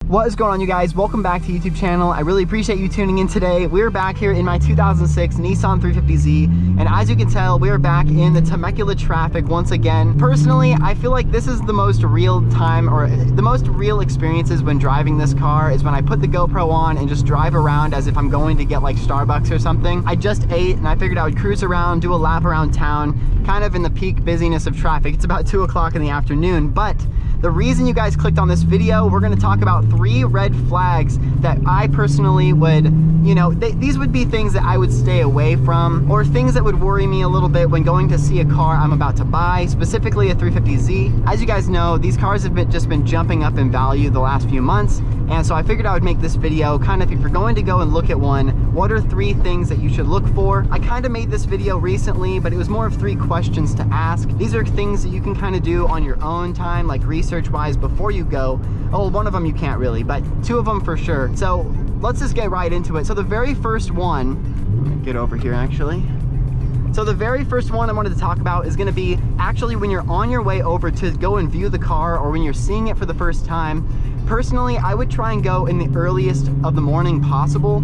What is going on, you guys? Welcome back to YouTube channel. I really appreciate you tuning in today. We're back here in my 2006 Nissan 350z, and as you can tell, we are back in the Temecula traffic once again. Personally, I feel like this is the most real time, or the most real experiences when driving this car is when I put the GoPro on and just drive around as if I'm going to get like Starbucks or something. I just ate and I figured I would cruise around, do a lap around town, kind of in the peak busyness of traffic. It's about 2 o'clock in the afternoon, but the reason you guys clicked on this video, we're going to talk about 3 red flags that I personally would, you know, these would be things that I would stay away from, or things that would worry me a little bit when going to see a car I'm about to buy, specifically a 350Z. As you guys know, these cars have just been jumping up in value the last few months, and so I figured I would make this video kind of, if you're going to go and look at one, what are 3 things that you should look for? I kind of made this video recently, but it was more of 3 questions to ask. These are things that you can kind of do on your own time, like research-wise before you go. Oh, one of them you can't really, but 2 of them for sure. So let's just get right into it. So the very first one, get over here actually. So the very first one I wanted to talk about is going to be actually when you're on your way over to go and view the car, or when you're seeing it for the first time. Personally, I would try and go in the earliest of the morning possible.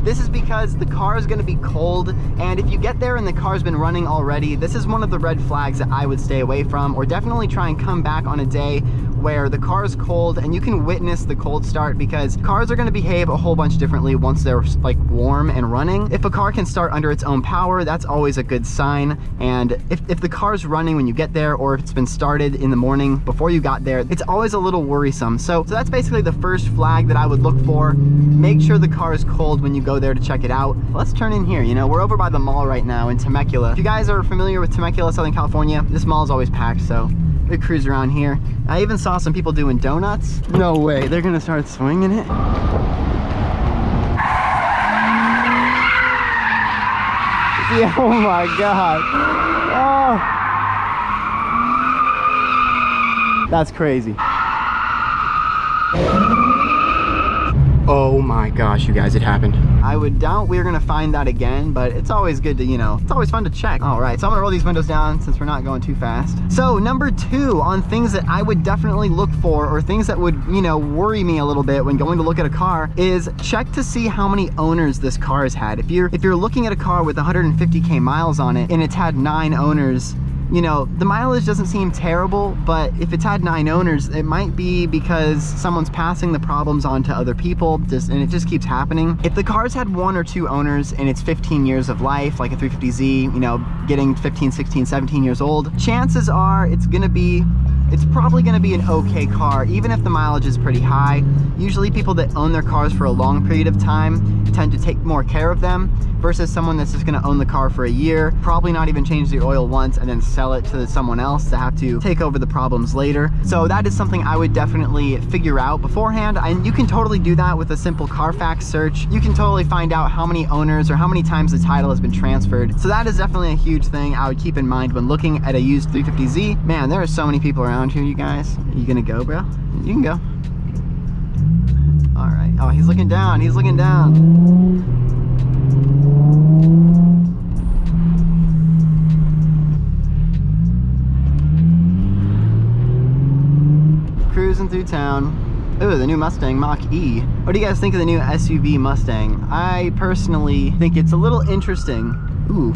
This is because the car is going to be cold, and if you get there and the car's been running already, this is one of the red flags that I would stay away from, or definitely try and come back on a day where the car is cold and you can witness the cold start, because cars are going to behave a whole bunch differently once they're like warm and running. If a car can start under its own power, that's always a good sign. And if the car's running when you get there, or if it's been started in the morning before you got there, it's always a little worrisome. So that's basically the first flag that I would look for. Make sure the car is cold when you go there to check it out. Let's turn in here. You know, we're over by the mall right now in Temecula. If you guys are familiar with Temecula, Southern California, this mall is always packed, so we cruise around here. I even saw some people doing donuts. No way, they're gonna start swinging it. Yeah, oh my God. Oh. That's crazy. Oh my gosh, you guys, it happened. I would doubt we're gonna find that again, but it's always good to, you know, it's always fun to check. All right, so I'm gonna roll these windows down since we're not going too fast. So number 2 on things that I would definitely look for, or things that would, you know, worry me a little bit when going to look at a car, is check to see how many owners this car has had. If you're looking at a car with 150K miles on it and it's had 9 owners, you know, the mileage doesn't seem terrible, but if it's had 9 owners, it might be because someone's passing the problems on to other people, and it just keeps happening. If the car's had 1 or 2 owners and it's 15 years of life, like a 350Z, you know, getting 15, 16, 17 years old, chances are it's probably gonna be an okay car, even if the mileage is pretty high. Usually people that own their cars for a long period of time tend to take more care of them, versus someone that's just gonna own the car for a year, probably not even change the oil once, and then sell it to someone else to have to take over the problems later. So that is something I would definitely figure out beforehand, and you can totally do that with a simple Carfax search. You can totally find out how many owners or how many times the title has been transferred. So that is definitely a huge thing I would keep in mind when looking at a used 350Z. Man, there are so many people around here, you guys. Are you gonna go, bro? You can go. All right. Oh, he's looking down. He's looking down. Cruising through town. Ooh, the new Mustang Mach-E. What do you guys think of the new SUV Mustang? I personally think it's a little interesting. Ooh,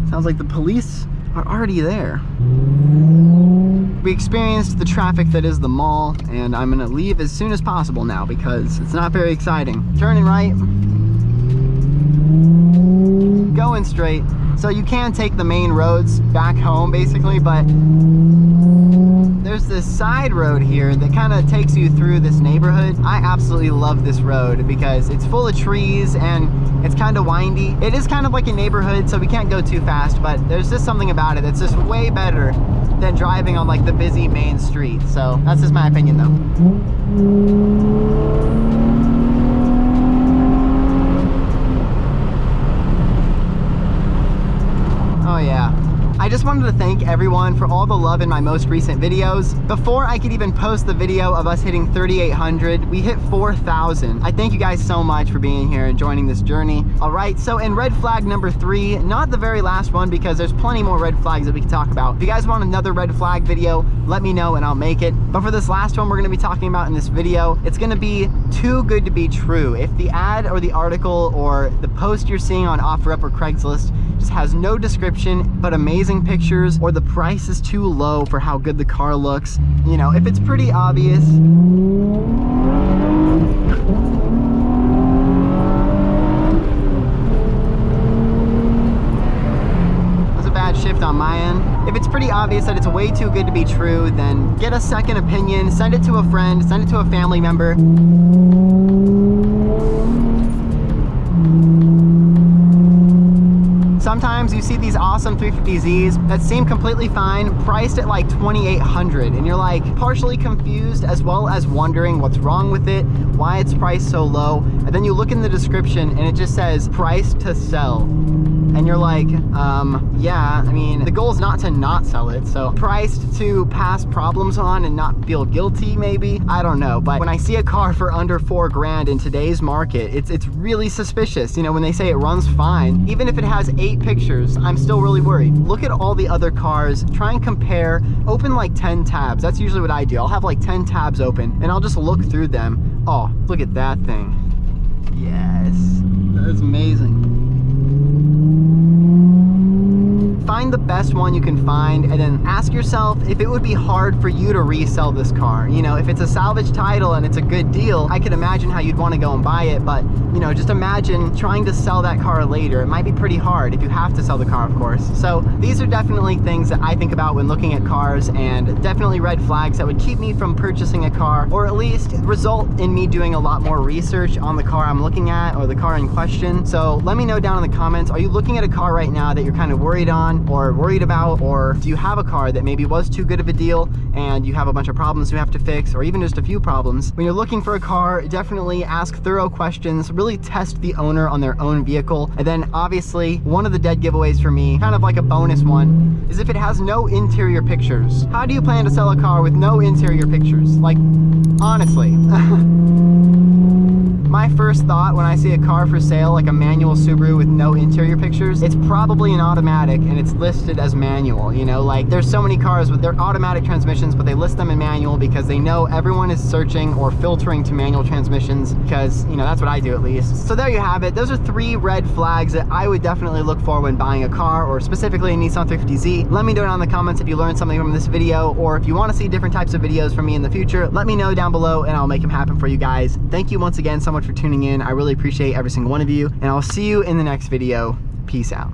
sounds like the police are already there. We experienced the traffic that is the mall, and I'm gonna leave as soon as possible now because it's not very exciting. Turning right, going straight. So you can take the main roads back home basically, but there's this side road here that kind of takes you through this neighborhood. I absolutely love this road because it's full of trees and it's kind of windy. It is kind of like a neighborhood, so we can't go too fast, but there's just something about it that's just way better than driving on like the busy main street. So that's just my opinion though. Oh yeah. I just wanted to thank everyone for all the love in my most recent videos. Before I could even post the video of us hitting 3,800, we hit 4,000. I thank you guys so much for being here and joining this journey. All right, so in red flag number 3, not the very last one because there's plenty more red flags that we can talk about. If you guys want another red flag video, let me know and I'll make it. But for this last one we're gonna be talking about in this video, it's gonna be too good to be true. If the ad or the article or the post you're seeing on OfferUp or Craigslist just has no description but amazing pictures, or the price is too low for how good the car looks, you know, if it's pretty obvious. That's a bad shift on my end. If it's pretty obvious that it's way too good to be true, then get a second opinion, send it to a friend, send it to a family member. Sometimes you see these awesome 350zs that seem completely fine, priced at like 2,800, and you're like partially confused as well as wondering what's wrong with it, why it's priced so low, and then you look in the description and it just says priced to sell. And you're like, yeah, I mean, the goal is not to not sell it, so priced to pass problems on and not feel guilty maybe, I don't know. But when I see a car for under 4 grand in today's market, it's really suspicious. You know, when they say it runs fine, even if it has 8 pictures, I'm still really worried. Look at all the other cars, try and compare, open like 10 tabs. That's usually what I do. I'll have like 10 tabs open and I'll just look through them. Oh, look at that thing. Yes, that's amazing. Find the best one you can find and then ask yourself if it would be hard for you to resell this car. You know, if it's a salvage title and it's a good deal, I can imagine how you'd want to go and buy it, but you know, just imagine trying to sell that car later. It might be pretty hard if you have to sell the car, of course. So these are definitely things that I think about when looking at cars, and definitely red flags that would keep me from purchasing a car, or at least result in me doing a lot more research on the car I'm looking at or the car in question. So let me know down in the comments, are you looking at a car right now that you're kind of worried on or worried about, or do you have a car that maybe was too good of a deal and you have a bunch of problems you have to fix, or even just a few problems? When you're looking for a car, definitely ask thorough questions, really test the owner on their own vehicle. And then obviously one of the dead giveaways for me, kind of like a bonus one, is if it has no interior pictures. How do you plan to sell a car with no interior pictures? Like, honestly. My first thought when I see a car for sale, like a manual Subaru with no interior pictures, it's probably an automatic and it's listed as manual. You know, like there's so many cars with their automatic transmissions, but they list them in manual because they know everyone is searching or filtering to manual transmissions, because, you know, that's what I do at least. So there you have it. Those are 3 red flags that I would definitely look for when buying a car, or specifically a Nissan 350z. Let me know down in the comments if you learned something from this video, or if you want to see different types of videos from me in the future, let me know down below and I'll make them happen for you guys. Thank you once again so much for tuning in. I really appreciate every single one of you, and I'll see you in the next video. Peace out.